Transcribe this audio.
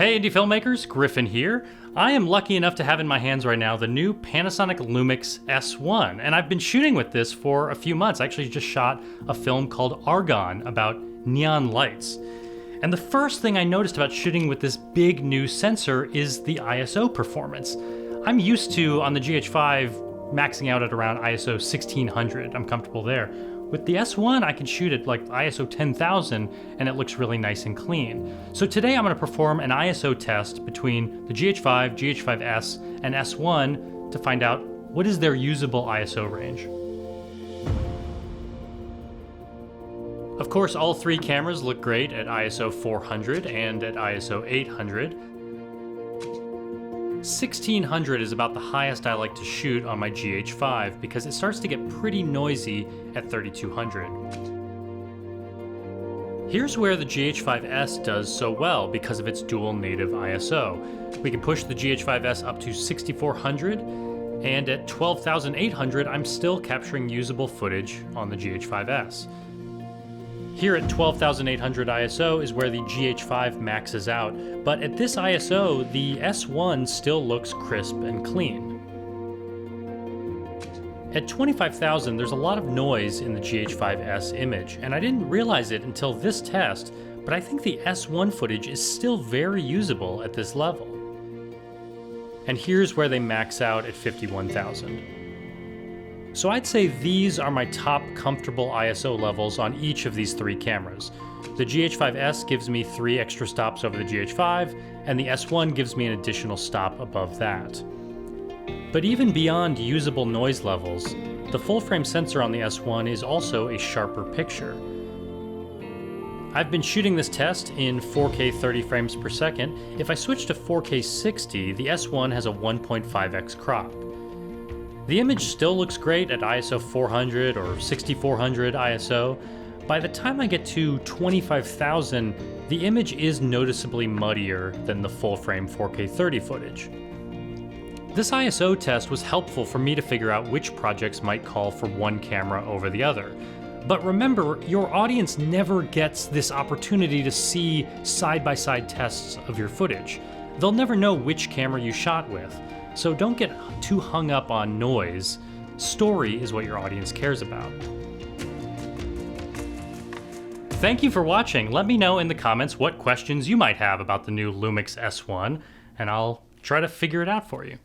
Hey indie filmmakers, Griffin here. I am lucky enough to have in my hands right now the new Panasonic Lumix S1, and I've been shooting with this for a few months. I actually just shot a film called Argon about neon lights. And the first thing I noticed about shooting with this big new sensor is the ISO performance. I'm used to, on the GH5, maxing out at around ISO 1600. I'm comfortable there. With the S1, I can shoot at like ISO 10,000 and it looks really nice and clean. So today I'm going to perform an ISO test between the GH5, GH5S, and S1 to find out what is their usable ISO range. Of course, all three cameras look great at ISO 400 and at ISO 800. 1600 is about the highest I like to shoot on my GH5 because it starts to get pretty noisy at 3200. Here's where the GH5S does so well because of its dual native ISO. We can push the GH5S up to 6400, and at 12,800 I'm still capturing usable footage on the GH5S. Here at 12,800 ISO is where the GH5 maxes out, but at this ISO, the S1 still looks crisp and clean. At 25,000, there's a lot of noise in the GH5S image, and I didn't realize it until this test, but I think the S1 footage is still very usable at this level. And here's where they max out at 51,000. So I'd say these are my top comfortable ISO levels on each of these three cameras. The GH5S gives me 3 extra stops over the GH5, and the S1 gives me an additional stop above that. But even beyond usable noise levels, the full-frame sensor on the S1 is also a sharper picture. I've been shooting this test in 4K 30 frames per second. If I switch to 4K 60, the S1 has a 1.5x crop. The image still looks great at ISO 400 or 6400 ISO. By the time I get to 25,000, the image is noticeably muddier than the full-frame 4K 30 footage. This ISO test was helpful for me to figure out which projects might call for one camera over the other. But remember, your audience never gets this opportunity to see side-by-side tests of your footage. They'll never know which camera you shot with. So don't get too hung up on noise. Story is what your audience cares about. Thank you for watching. Let me know in the comments what questions you might have about the new Lumix S1, and I'll try to figure it out for you.